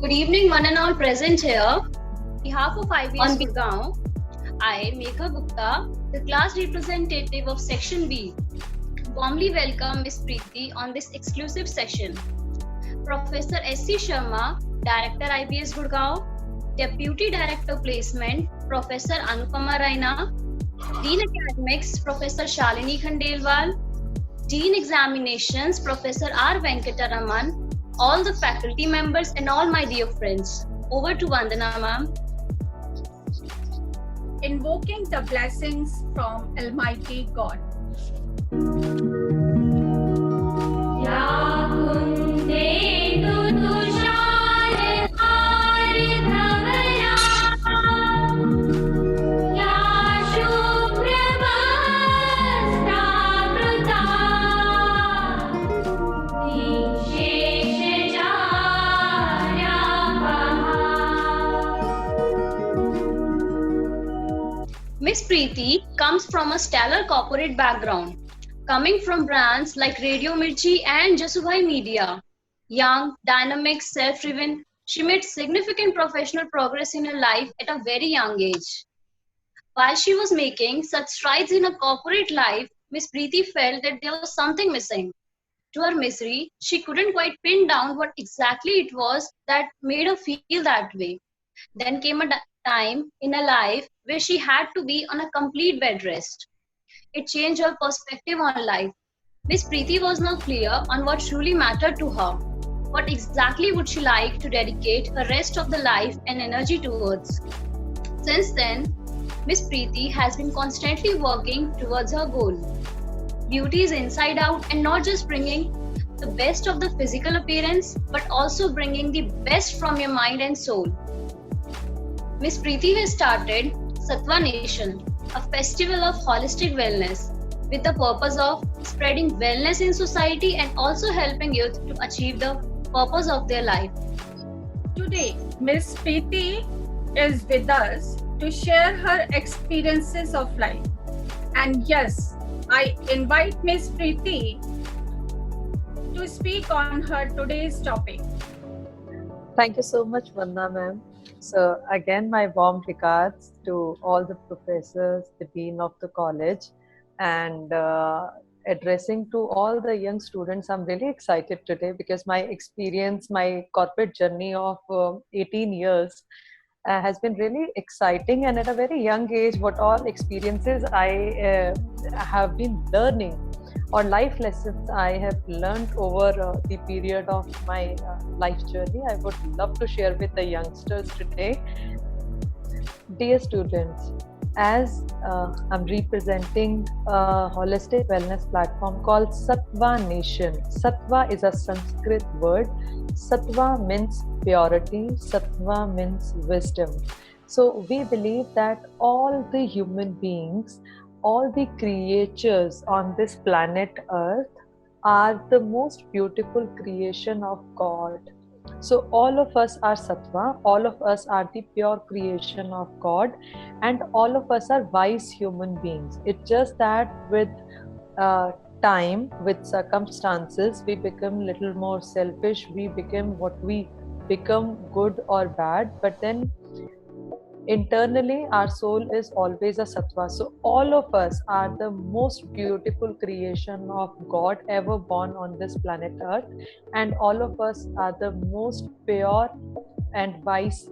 Good evening, one and all present here. On behalf of IBS Gurgaon, I, Megha Gupta, the class representative of Section B, warmly welcome Ms. Preeti on this exclusive session. Professor S.C. Sharma, Director IBS Gurgaon, Deputy Director Placement, Professor Anupama Raina, Dean Academics, Professor Shalini Khandelwal, Dean Examinations, Professor R. Venkataraman, all the faculty members and all my dear friends. Over to Vandana ma'am. Invoking the blessings from Almighty God. Ms. Preeti comes from a stellar corporate background, coming from brands like Radio Mirchi and Jasubhai Media. Young, dynamic, self-driven, she made significant professional progress in her life at a very young age. While she was making such strides in her corporate life, Ms. Preeti felt that there was something missing. To her misery, she couldn't quite pin down what exactly it was that made her feel that way. Then came a time in her life where she had to be on a complete bed rest. It changed her perspective on life. Miss Preeti was now clear on what truly mattered to her. What exactly would she like to dedicate her rest of the life and energy towards? Since then, Miss Preeti has been constantly working towards her goal. Beauty is inside out and not just bringing the best of the physical appearance, but also bringing the best from your mind and soul. Miss Preeti has started Sattva Nation, a festival of holistic wellness with the purpose of spreading wellness in society and also helping youth to achieve the purpose of their life. Today, Miss Preeti is with us to share her experiences of life. And yes, I invite Miss Preeti to speak on her today's topic. Thank you so much, Vandana ma'am. So again, my warm regards to all the professors, the dean of the college, and addressing to all the young students. I'm really excited today because my experience, my corporate journey of 18 years has been really exciting, and at a very young age, what all experiences I have been learning or life lessons I have learned over the period of my life journey, I would love to share with the youngsters today. Dear students, as I'm representing a holistic wellness platform called Sattva Nation. Sattva is a Sanskrit word. Sattva means purity. Sattva means wisdom. So we believe that all the human beings, all the creatures on this planet Earth are the most beautiful creation of God. So all of us are Sattva, all of us are the pure creation of God, and all of us are wise human beings. It's just that with time, with circumstances, we become little more selfish, we become what we become, good or bad, but then internally our soul is always a Sattva. So all of us are the most beautiful creation of God ever born on this planet Earth, and all of us are the most pure and wise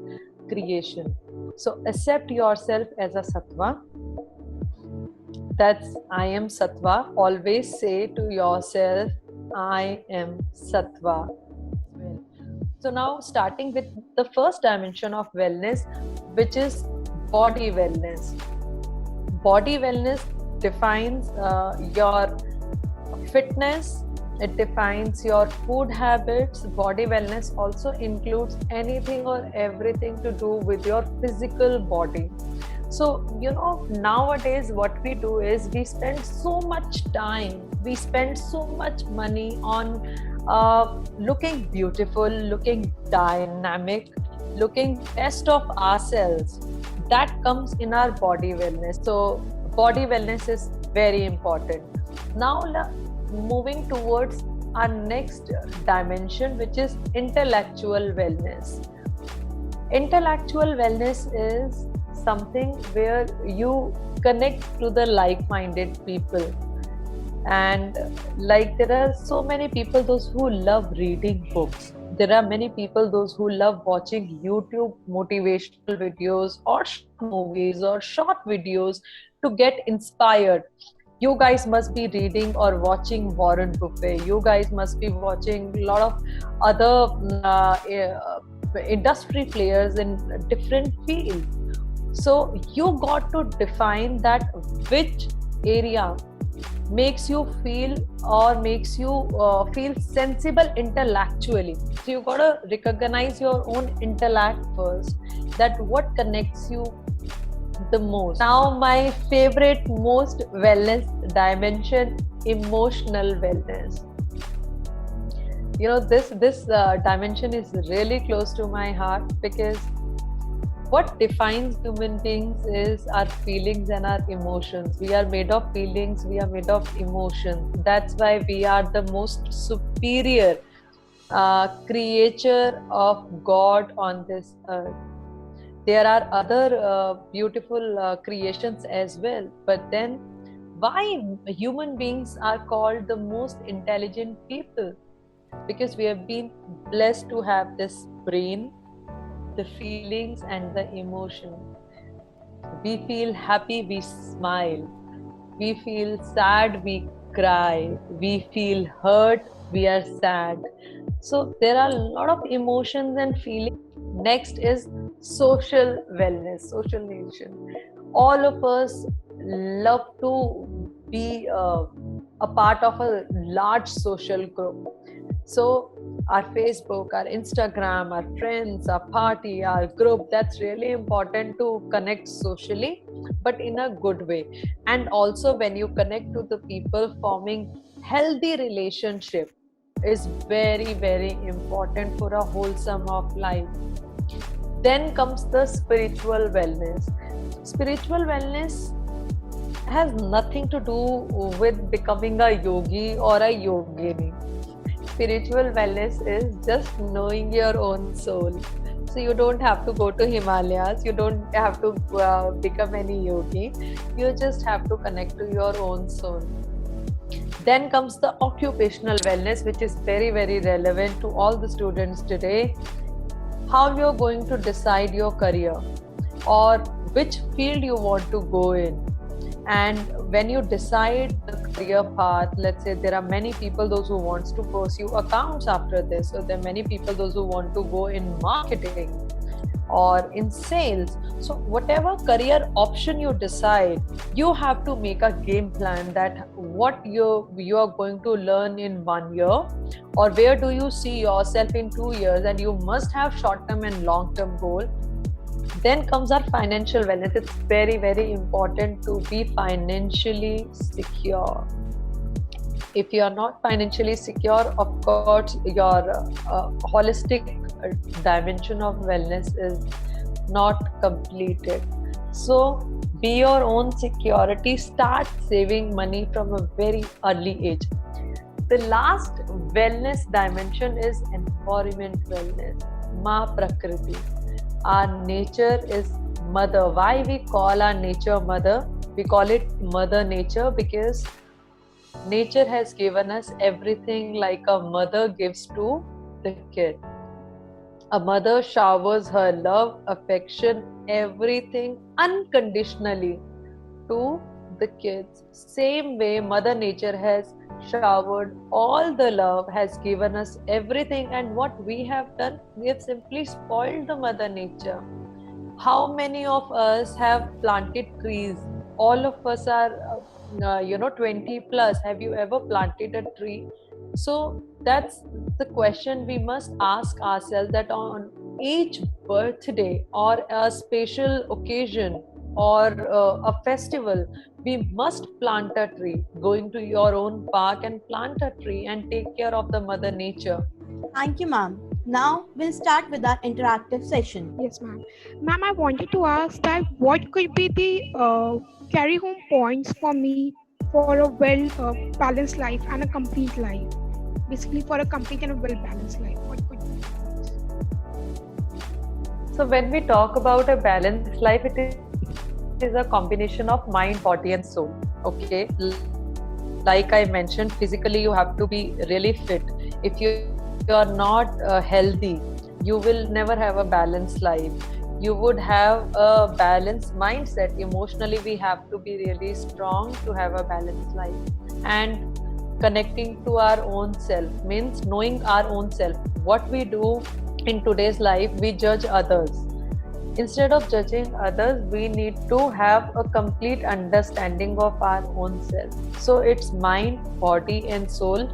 creation. So accept yourself as a Sattva. That's I am Sattva. Always say to yourself, I am Sattva. So now starting with the first dimension of wellness, which is body wellness. Body wellness defines your fitness, it defines your food habits. Body wellness also includes anything or everything to do with your physical body. So, nowadays what we do is we spend so much time, we spend so much money on looking beautiful, looking dynamic, looking best of ourselves. That comes in our body wellness. So body wellness is very important. Now moving towards our next dimension, which is intellectual wellness. Intellectual wellness is something where you connect to the like-minded people. And like there are so many people those who love reading books. There are many people those who love watching YouTube motivational videos or short movies or short videos to get inspired. You guys must be reading or watching Warren Buffett. You guys must be watching a lot of other industry players in different fields. So you got to define that which area makes you feel or makes you feel sensible intellectually. So you got to recognize your own intellect first, that what connects you the most. Now my favorite most wellness dimension, emotional wellness. You know, this dimension is really close to my heart, because what defines human beings is our feelings and our emotions. We are made of feelings, we are made of emotions. That's why we are the most superior creature of God on this earth. There are other beautiful creations as well, but then why human beings are called the most intelligent people? Because we have been blessed to have this brain, the feelings and the emotion. We feel happy, we smile. We feel sad, we cry. We feel hurt, we are sad. So there are a lot of emotions and feelings. Next is social wellness, social nation. All of us love to be a part of a large social group. So our Facebook, our Instagram, our friends, our party, our group, that's really important to connect socially, but in a good way. And also when you connect to the people, forming healthy relationship is very, very important for a wholesome of life. Then comes the spiritual wellness. Spiritual wellness has nothing to do with becoming a yogi or a yogini. Spiritual wellness is just knowing your own soul. So you don't have to go to Himalayas, you don't have to become any yogi, you just have to connect to your own soul. Then comes the occupational wellness, which is very, very relevant to all the students today. How you're going to decide your career or which field you want to go in. And when you decide the career path, let's say there are many people those who wants to pursue accounts after this, so there are many people those who want to go in marketing or in sales. So whatever career option you decide, you have to make a game plan that what you are going to learn in 1 year, or where do you see yourself in 2 years, and you must have short-term and long-term goal. Then comes our financial wellness. It's very, very important to be financially secure. If you are not financially secure, of course, your holistic dimension of wellness is not completed. So be your own security. Start saving money from a very early age. The last wellness dimension is environment wellness. Ma Prakriti. Our nature is mother. Why we call our nature mother? We call it Mother Nature because nature has given us everything like a mother gives to the kid. A mother showers her love, affection, everything unconditionally to the kids. Same way Mother Nature has showered all the love, has given us everything, and what we have done, we have simply spoiled the Mother Nature. How many of us have planted trees? All of us are 20 plus. Have you ever planted a tree? So that's the question we must ask ourselves, that on each birthday or a special occasion or a festival, we must plant a tree. Go into your own park and plant a tree and take care of the Mother Nature. Thank you, ma'am. Now we'll start with our interactive session. Yes, ma'am. Ma'am, I wanted to ask that what could be the carry home points for me for a well balanced life and a complete life? Basically, for a complete and a well balanced life, what could be the points? So when we talk about a balanced life, it is a combination of mind, body, and soul. Okay, like I mentioned, physically you have to be really fit. If you are not healthy, you will never have a balanced life. You would have a balanced mindset. Emotionally, we have to be really strong to have a balanced life. And connecting to our own self means knowing our own self. What we do in today's life, we judge others. Instead of judging others, we need to have a complete understanding of our own self. So it's mind, body, and soul.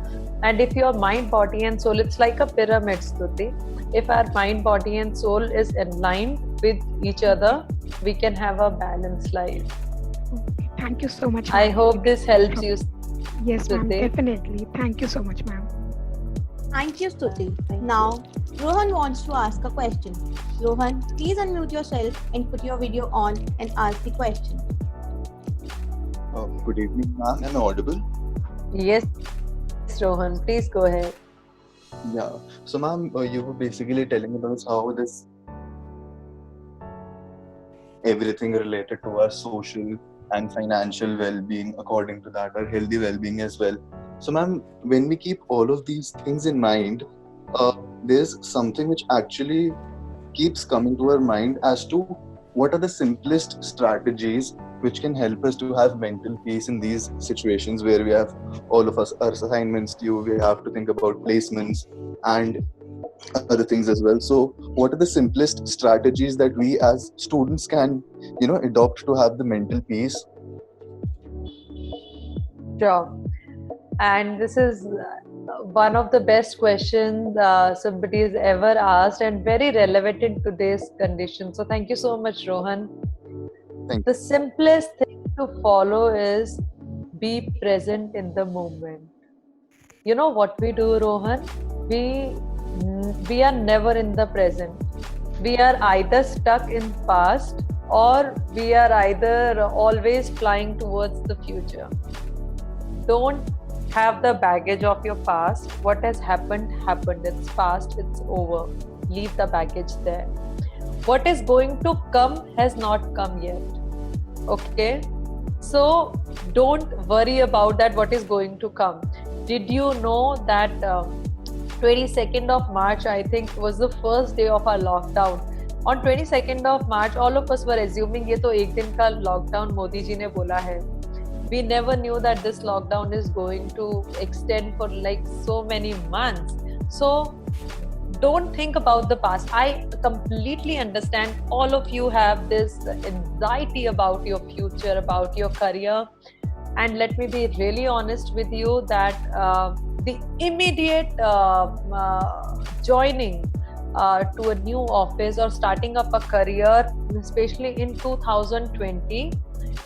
And if your mind, body, and soul, it's like a pyramid, Stuti. If our mind, body, and soul is aligned with each other, we can have a balanced life. Thank you so much. I ma'am. hope this helps you. Yes, ma'am. Stuti. Definitely. Thank you so much, ma'am. Thank you, Stuti. Now, Rohan wants to ask a question. Rohan, please unmute yourself and put your video on and ask the question. Good evening, ma'am. Am I audible? Yes, Rohan, please go ahead. Yeah. So, ma'am, you were basically telling us how this everything related to our social and financial well-being, according to that, our healthy well-being as well. So, ma'am, when we keep all of these things in mind, there's something which actually keeps coming to our mind as to what are the simplest strategies which can help us to have mental peace in these situations where we have all of us our assignments due, we have to think about placements and other things as well. So what are the simplest strategies that we as students can adopt to have the mental peace? Sure. And this is one of the best questions somebody has ever asked, and very relevant in today's condition. So thank you so much, Rohan. Thank The simplest thing to follow is be present in the moment. You know what we do, Rohan? We are never in the present. We are either stuck in past, or we are either always flying towards the future. Don't have the baggage of your past. What has happened, it's past, it's over. Leave the baggage there. What is going to come has not come yet. Okay? So don't worry about that, what is going to come. Did you know that 22nd of March, I think, was the first day of our lockdown? On 22nd of March, all of us were assuming ये तो एक दिन का lockdown Modi ji ने बोला है. We never knew that this lockdown is going to extend for like so many months. So don't think about the past. I completely understand all of you have this anxiety about your future, about your career. And let me be really honest with you that the immediate joining to a new office or starting up a career, especially in 2020,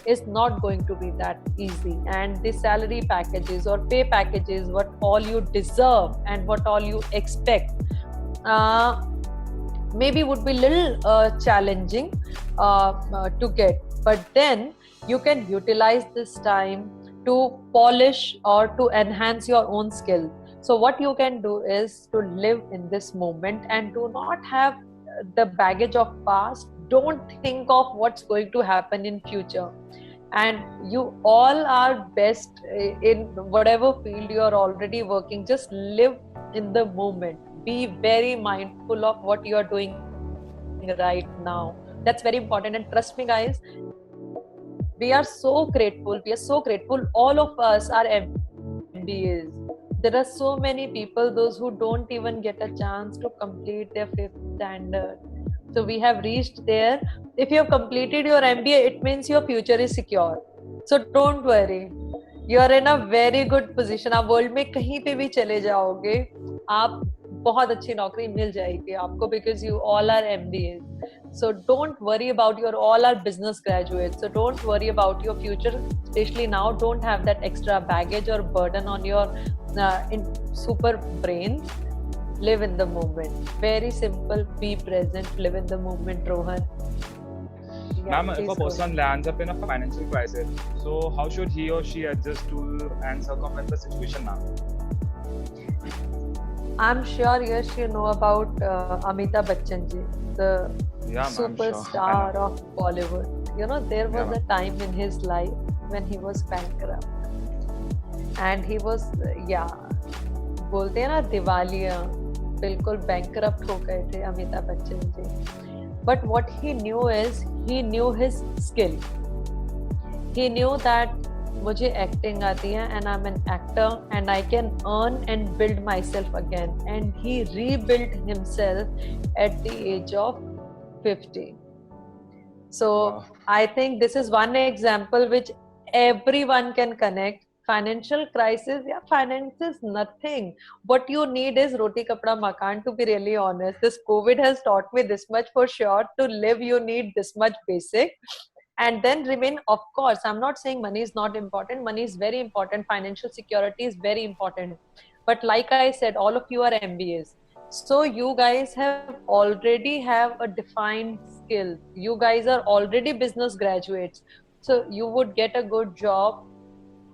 is not going to be that easy. And the salary packages or pay packages, what all you deserve and what all you expect, maybe would be little challenging to get. But then you can utilize this time to polish or to enhance your own skill. So what you can do is to live in this moment and do not have the baggage of past. Don't think of what's going to happen in future. And you all are best in whatever field you are already working. Just live in the moment. Be very mindful of what you are doing right now. That's very important. And trust me, guys, we are so grateful. All of us are MBAs. There are so many people, those who don't even get a chance to complete their 5th standard. So we have reached there. If you have completed your MBA, it means your future is secure. So don't worry. You are in a very good position. आप world में कहीं पे भी चले जाओगे, आप बहुत अच्छी नौकरी मिल जाएगी आपको, because you all are MBAs. So don't worry about your all are business graduates. So don't worry about your future, especially now. Don't have that extra baggage or burden on your super brain. Live in the moment. Very simple. Be present. Live in the moment, Rohan. Yeah, Ma'am, if a person lands up in a financial crisis, so how should he or she adjust to and circumvent the situation, ma'am? I'm sure, yes, you know about Amitabh Bachchan ji, the Yeah, ma'am, sure. I superstar know. of Bollywood. You know, there Yeah, was a ma'am. time in his life when he was bankrupt, and he was, yeah, बोलते हैं ना दिवालिया, बिल्कुल bankrupt हो गए थे Amitabh Bachchan ji. But what he knew is he knew his skill. He knew that मुझे acting आती है and I'm an actor and I can earn and build myself again. And he rebuilt himself at the age of 50. So Wow. I think this is one example which everyone can connect. Financial crisis, yeah, finance is nothing. What you need is roti kapda makan, to be really honest. This COVID has taught me this much for sure. To live, you need this much basic. And then remain, of course, I'm not saying money is not important. Money is very important. Financial security is very important. But like I said, all of you are MBAs. So you guys have already have a defined skill. You guys are already business graduates. So you would get a good job,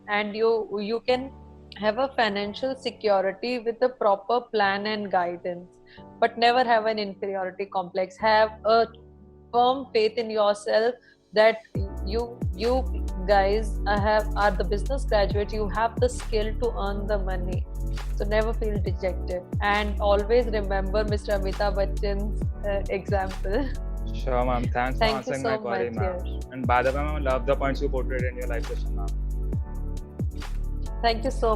and you can have a financial security with a proper plan and guidance, but never have an inferiority complex. Have a firm faith in yourself that you guys are the business graduate. You have the skill to earn the money, so never feel dejected, and always remember Mr. Amitabh Bachchan's example. Sure, ma'am. Thanks for Thank you answering my so query, much. ma'am. Yash. And by the way, ma'am, I love the points you portrayed in your live session, ma'am. Thank you so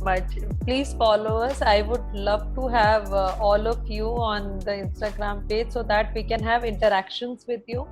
much. Please follow us. I would love to have all of you on the Instagram page so that we can have interactions with you.